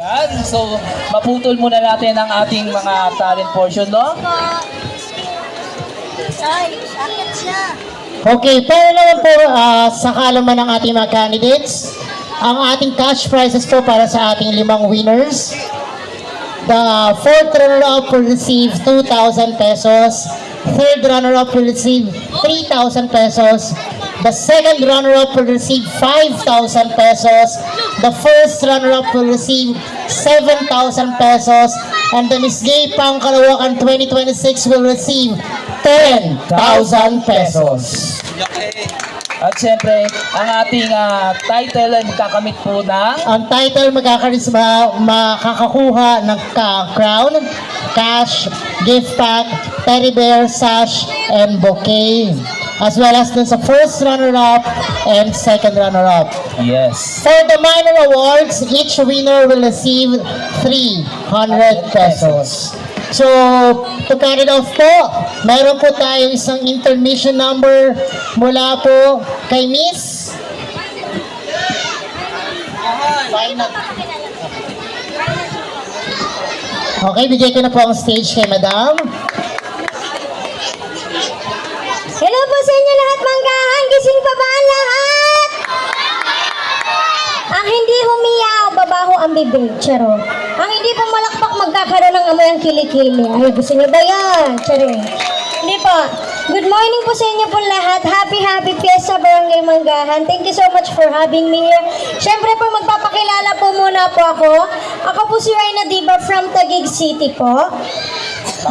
Yan. So, maputol muna natin ang ating mga talent portion, no? Ay, sakit siya. Okay, pero naman po sa kalaman ng ating mga candidates, ang ating cash prizes po para sa ating 5 winners. The fourth runner-up will receive 2,000 pesos. Third runner-up will receive 3,000 pesos. The second runner-up will receive 5,000 pesos. The first runner-up will receive 7,000 pesos. And the Miss Gay Pangkalawakan 2026 will receive 10,000 pesos. At syempre, ang ating title ay kakamit po ng Ang title makakakuha ng crown, cash, gift pack, teddy bear, sash, and bouquet. As well as dun sa first runner-up and second runner-up. yes. For the minor awards, each winner will receive 300 pesos. So, to carry it off po, mayroon po tayong isang intermission number mula po kay Miss. Okay, bigay ko na po ang stage kay Madam. Hello po sa inyo lahat, manggahan. Gising pa ba ang lahat? Ang hindi humiyaw, babaho ang bibig. Charo. Ang hindi pumalakpak, magkakaroon ng amoy ang kilikili. Ay, gusto niyo ba yan? Charo. Hindi po. Good morning po sa inyo po lahat. Happy Fiesta Barangay Manggahan. Thank you so much for having me here. Siyempre po, magpapakilala po muna po ako. Ako po si Reyna Diba from Taguig City po.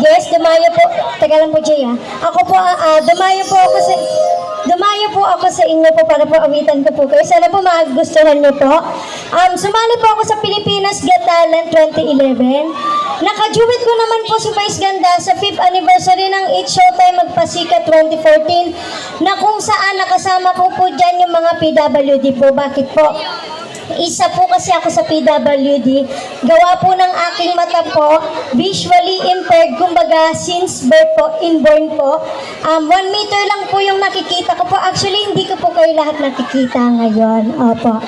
Yes, dumayo po. Taga lang po, Jay, ha? Ako po, dumayo po ako sa inyo po para po awitan ko po kayo. Sana po magustuhan niyo po. Sumali po ako sa Pilipinas Got Talent 2011. Nakajuwit ko naman po si Vice Ganda sa 5th anniversary ng It's Showtime Magpasika 2014 na kung saan nakasama ko po dyan yung mga PWD po. Bakit po? Isa po kasi ako sa PWD. Gawa po ng aking mata po, visually impaired, kumbaga since birth po, inborn po. 1 meter lang po yung nakikita ko po. Actually, hindi ko po kayo lahat nakikita ngayon. Opo.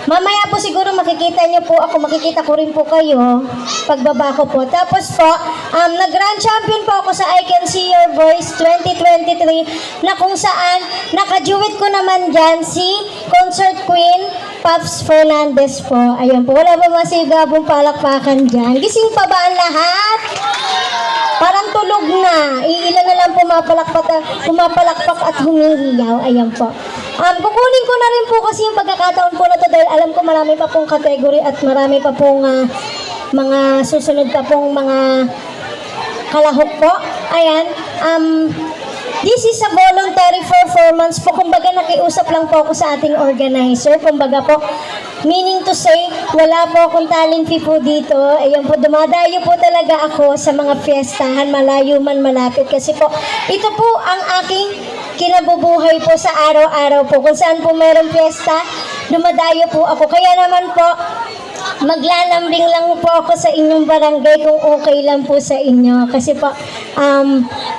Mamaya po siguro makikita niyo po ako, makikita ko rin po kayo pagbaba ko po. Tapos po, nag-grand champion po ako sa I Can See Your Voice 2023 na kung saan nakajuwit ko naman dyan si Concert Queen Pops Fernandez po. Ayun po, wala ba masigabong palakpakan dyan? Gising pa ba ang lahat? Parang tulog na. Iilan na lang pumapalakpak at humihiyaw. Ayan po. Kukunin ko na rin po kasi yung pagkakataon po na to dahil alam ko marami pa pong category at marami pa pong mga susunod pa pong mga kalahok po. Ayan. This is a voluntary performance po. Kumbaga nakiusap lang po ako sa ating organizer. Kumbaga po, meaning to say, wala po akong talent fee po dito. Ayun po, dumadayo po talaga ako sa mga fiestahan, malayo man malapit. Kasi po, ito po ang aking kinabubuhay po sa araw-araw po. Kung saan po mayroong fiesta, dumadayo po ako. Kaya naman po, maglalambing lang po ako sa inyong barangay kung okay lang po sa inyo. Kasi po,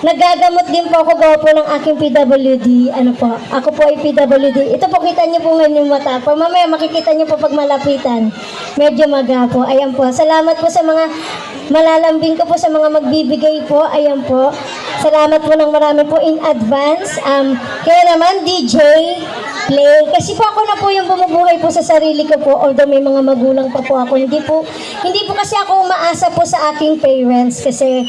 nagagamot din po ako gawa po ng aking PWD. Ano po, ako po ay PWD. Ito po, kita niyo po ngayon yung mata po. Mamaya makikita niyo po pag malapitan. Medyo maga po. Ayan po. Salamat po sa mga malalambing ko po sa mga magbibigay po. Ayan po. Salamat po ng marami po in advance. Kaya naman, DJ, play. Kasi po ako na po yung bumubuhay po sa sarili ko po. Although may mga magulang pa po ako. Hindi po kasi ako umaasa po sa aking parents. Kasi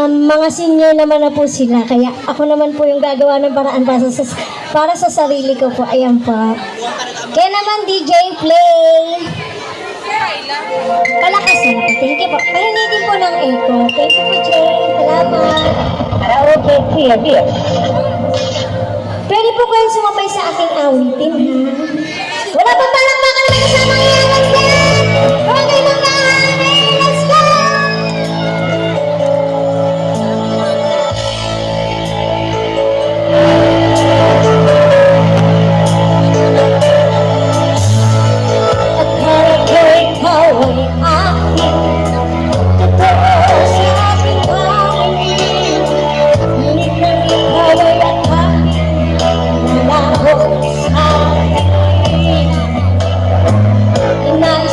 mga senior naman na po sila. Kaya ako naman po yung gagawa ng paraan para sa sarili ko po. Ayan po. Kaya naman, DJ, play. Palakas na. Thank you po. Pahinitin po ng echo. Thank you po, Jay. Salamat. Okay, here. Pwede po kayong sumabay sa aking awitin, ha? Wala pa palakpakan na kasama ngayon. Let's go! Okay, Manggahan! Let's go! At para kay ikaw ay aking totoo sa aking pangingin. Ngunit nang ikaw ay aking nalaho sa akin. Inais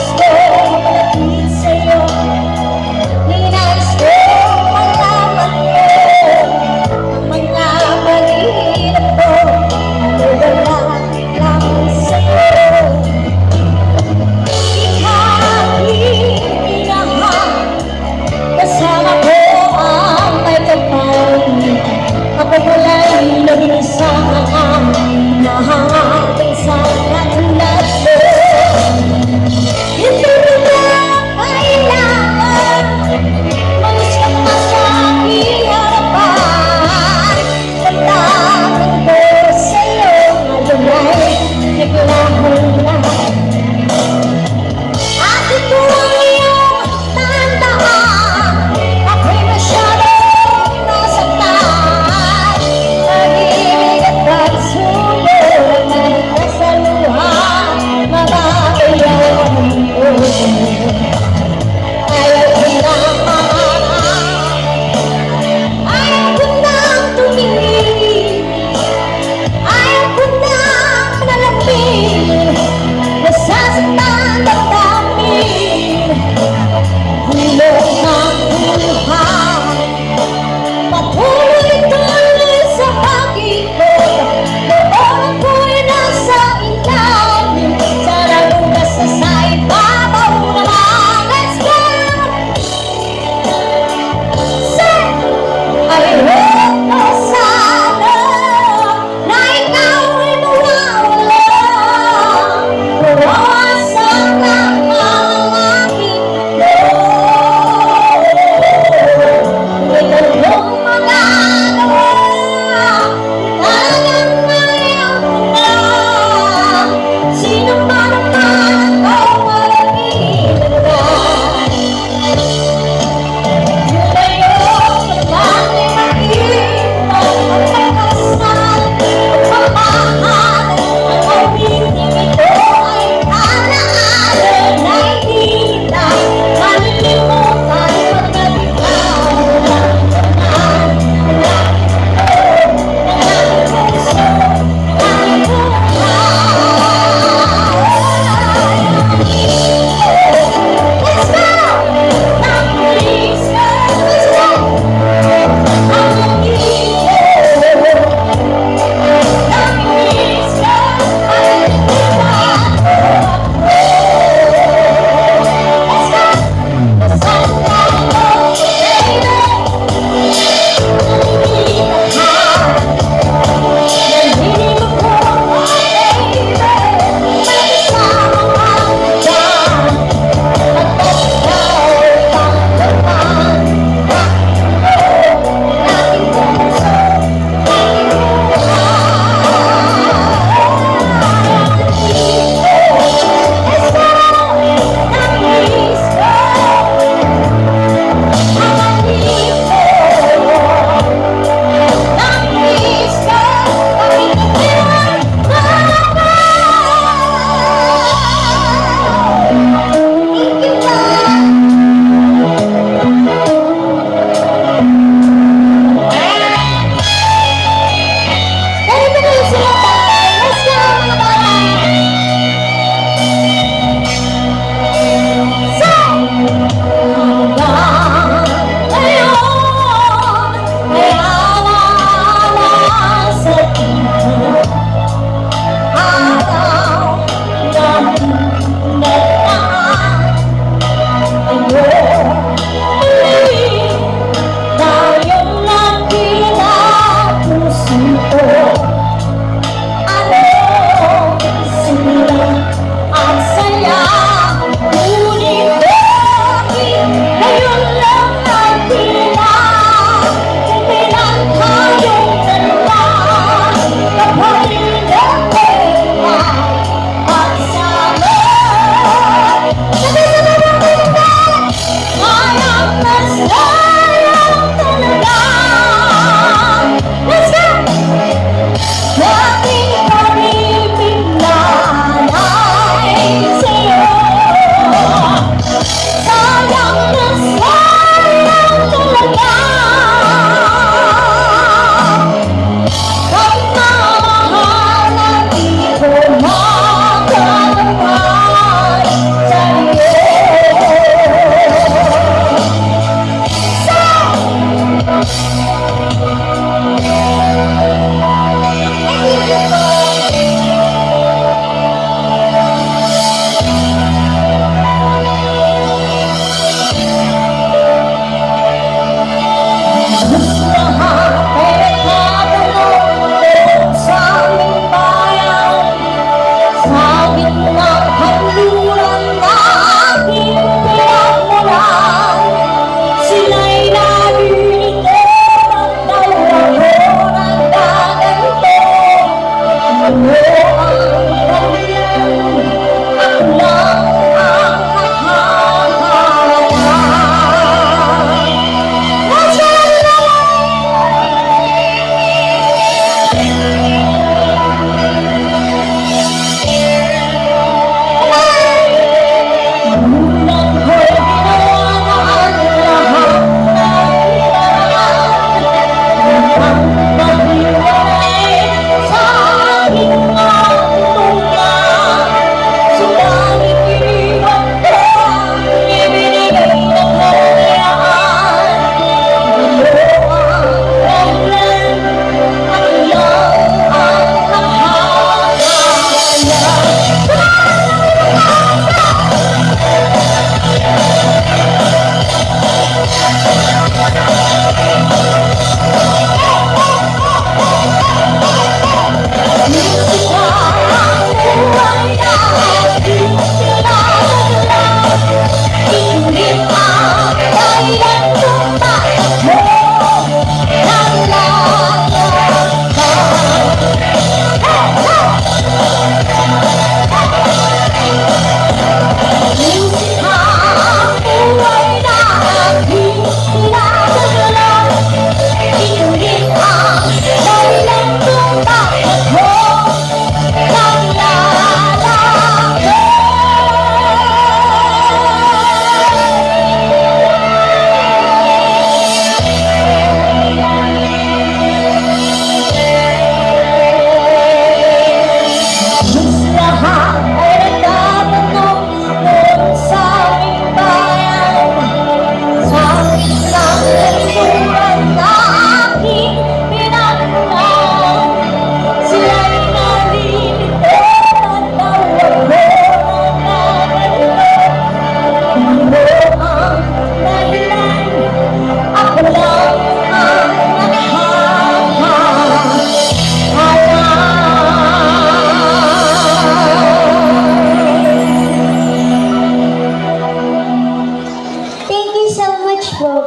Thank you so much po.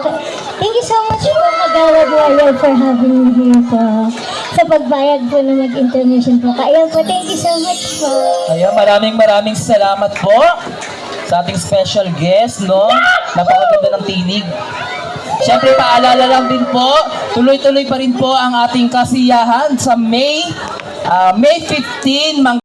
Thank you so much po, Kagawad Royal, for having me here po. Sa pagbayad po na mag-intermission po. Kaya po, thank you so much po. Ayan, maraming salamat po sa ating special guest, no? Napakaganda ng tinig. Siyempre, paalala lang din po, tuloy-tuloy pa rin po ang ating kasiyahan sa May 15,